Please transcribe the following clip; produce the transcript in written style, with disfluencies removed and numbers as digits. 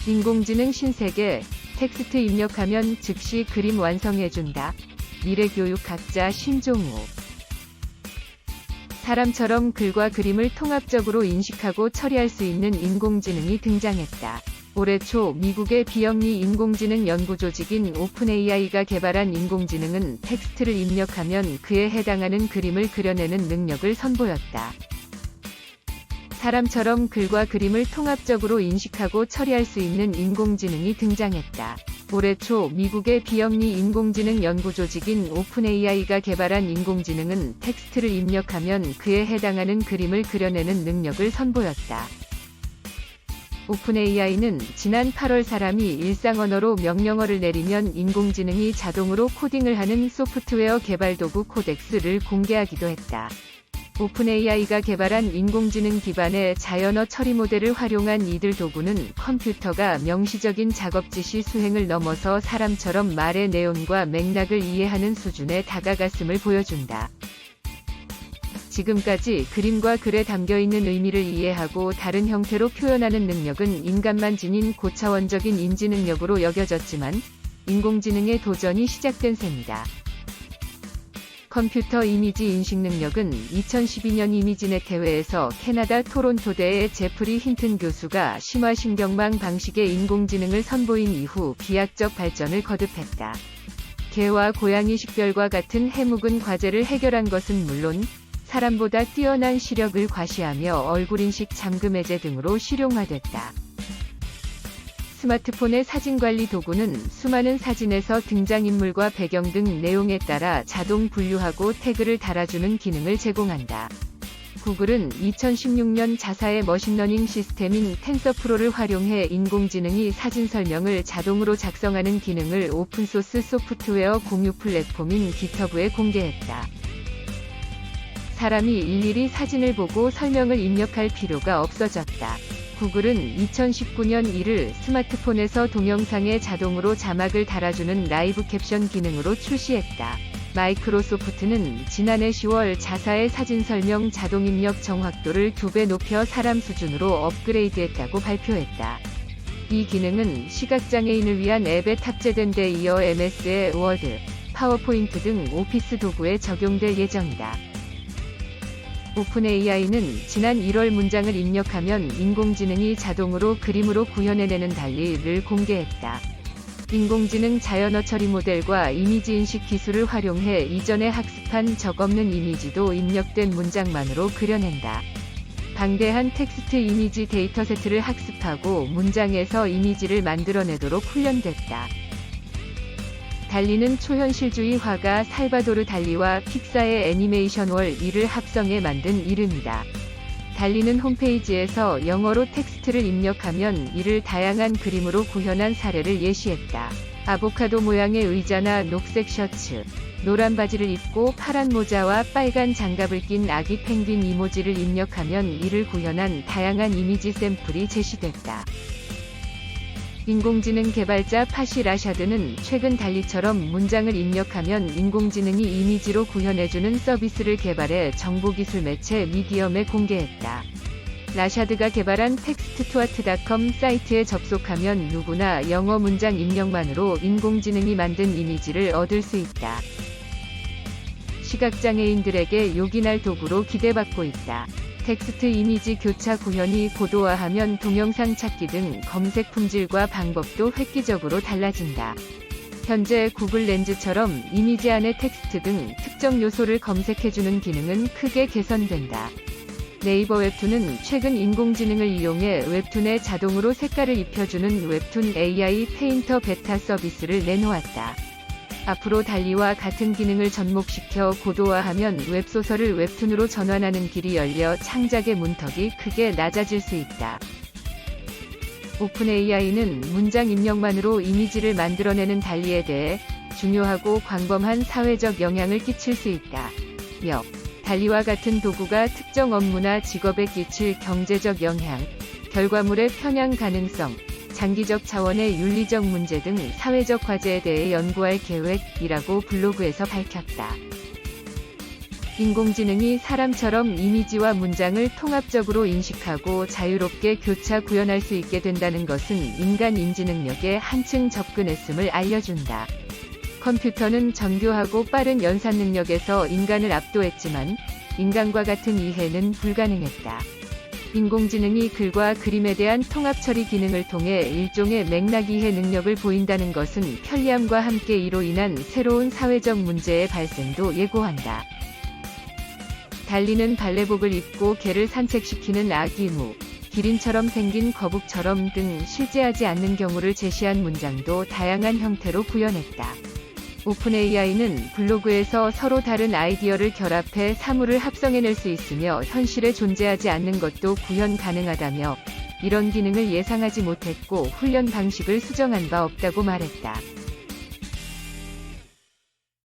인공지능 신세계, 텍스트 입력하면 즉시 그림 완성해준다. 미래교육학자 신종우. 사람처럼 글과 그림을 통합적으로 인식하고 처리할 수 있는 인공지능이 등장했다. 올해 초 미국의 비영리 인공지능 연구조직인 오픈AI가 개발한 인공지능은 텍스트를 입력하면 그에 해당하는 그림을 그려내는 능력을 선보였다. 사람처럼 글과 그림을 통합적으로 인식하고 처리할 수 있는 인공지능이 등장했다. 올해 초 미국의 비영리 인공지능 연구조직인 오픈AI가 개발한 인공지능은 텍스트를 입력하면 그에 해당하는 그림을 그려내는 능력을 선보였다. 오픈AI는 지난 8월 사람이 일상 언어로 명령어를 내리면 인공지능이 자동으로 코딩을 하는 소프트웨어 개발 도구 코덱스를 공개하기도 했다. 오픈AI가 개발한 인공지능 기반의 자연어 처리 모델을 활용한 이들 도구는 컴퓨터가 명시적인 작업 지시 수행을 넘어서 사람처럼 말의 내용과 맥락을 이해하는 수준에 다가갔음을 보여준다. 지금까지 그림과 글에 담겨있는 의미를 이해하고 다른 형태로 표현하는 능력은 인간만 지닌 고차원적인 인지 능력으로 여겨졌지만 인공지능의 도전이 시작된 셈이다. 컴퓨터 이미지 인식 능력은 2012년 이미지넷 대회에서 캐나다 토론토대의 제프리 힌튼 교수가 심화신경망 방식의 인공지능을 선보인 이후 비약적 발전을 거듭했다. 개와 고양이 식별과 같은 해묵은 과제를 해결한 것은 물론 사람보다 뛰어난 시력을 과시하며 얼굴인식 잠금 해제 등으로 실용화됐다. 스마트폰의 사진관리 도구는 수많은 사진에서 등장인물과 배경 등 내용에 따라 자동 분류하고 태그를 달아주는 기능을 제공한다. 구글은 2016년 자사의 머신러닝 시스템인 텐서프로를 활용해 인공지능이 사진 설명을 자동으로 작성하는 기능을 오픈소스 소프트웨어 공유 플랫폼인 깃허브에 공개했다. 사람이 일일이 사진을 보고 설명을 입력할 필요가 없어졌다. 구글은 2019년 1일 스마트폰에서 동영상에 자동으로 자막을 달아주는 라이브 캡션 기능으로 출시했다. 마이크로소프트는 지난해 10월 자사의 사진 설명 자동 입력 정확도를 2배 높여 사람 수준으로 업그레이드했다고 발표했다. 이 기능은 시각장애인을 위한 앱에 탑재된 데 이어 MS의 워드, 파워포인트 등 오피스 도구에 적용될 예정이다. 오픈AI는 지난 1월 문장을 입력하면 인공지능이 자동으로 그림으로 구현해내는 달리를 공개했다. 인공지능 자연어 처리 모델과 이미지 인식 기술을 활용해 이전에 학습한 적 없는 이미지도 입력된 문장만으로 그려낸다. 방대한 텍스트 이미지 데이터세트를 학습하고 문장에서 이미지를 만들어내도록 훈련됐다. 달리는 초현실주의 화가 살바도르 달리와 픽사의 애니메이션 월1을 합성해 만든 이름이다. 달리는 홈페이지에서 영어로 텍스트를 입력하면 이를 다양한 그림으로 구현한 사례를 예시했다. 아보카도 모양의 의자나 녹색 셔츠, 노란 바지를 입고 파란 모자와 빨간 장갑을 낀 아기 펭귄 이모지를 입력하면 이를 구현한 다양한 이미지 샘플이 제시됐다. 인공지능 개발자 파시 라샤드는 최근 달리처럼 문장을 입력하면 인공지능이 이미지로 구현해주는 서비스를 개발해 정보기술 매체 미디엄에 공개했다. 라샤드가 개발한 텍스트투아트.com 사이트에 접속하면 누구나 영어 문장 입력만으로 인공지능이 만든 이미지를 얻을 수 있다. 시각장애인들에게 요긴할 도구로 기대받고 있다. 텍스트 이미지 교차 구현이 고도화하면 동영상 찾기 등 검색 품질과 방법도 획기적으로 달라진다. 현재 구글 렌즈처럼 이미지 안의 텍스트 등 특정 요소를 검색해주는 기능은 크게 개선된다. 네이버 웹툰은 최근 인공지능을 이용해 웹툰에 자동으로 색깔을 입혀주는 웹툰 AI 페인터 베타 서비스를 내놓았다. 앞으로 달리와 같은 기능을 접목시켜 고도화하면 웹소설을 웹툰으로 전환하는 길이 열려 창작의 문턱이 크게 낮아질 수 있다. 오픈AI는 문장 입력만으로 이미지를 만들어내는 달리에 대해 중요하고 광범한 사회적 영향을 끼칠 수 있다. 달리와 같은 도구가 특정 업무나 직업에 끼칠 경제적 영향, 결과물의 편향 가능성, 장기적 차원의 윤리적 문제 등 사회적 과제에 대해 연구할 계획이라고 블로그에서 밝혔다. 인공지능이 사람처럼 이미지와 문장을 통합적으로 인식하고 자유롭게 교차 구현할 수 있게 된다는 것은 인간 인지 능력에 한층 접근했음을 알려준다. 컴퓨터는 정교하고 빠른 연산 능력에서 인간을 압도했지만 인간과 같은 이해는 불가능했다. 인공지능이 글과 그림에 대한 통합 처리 기능을 통해 일종의 맥락 이해 능력을 보인다는 것은 편리함과 함께 이로 인한 새로운 사회적 문제의 발생도 예고한다. 달리는 발레복을 입고 개를 산책시키는 아기 무, 기린처럼 생긴 거북처럼 등 실제하지 않는 경우를 제시한 문장도 다양한 형태로 구현했다. 오픈AI는 블로그에서 서로 다른 아이디어를 결합해 사물을 합성해낼 수 있으며 현실에 존재하지 않는 것도 구현 가능하다며 이런 기능을 예상하지 못했고 훈련 방식을 수정한 바 없다고 말했다.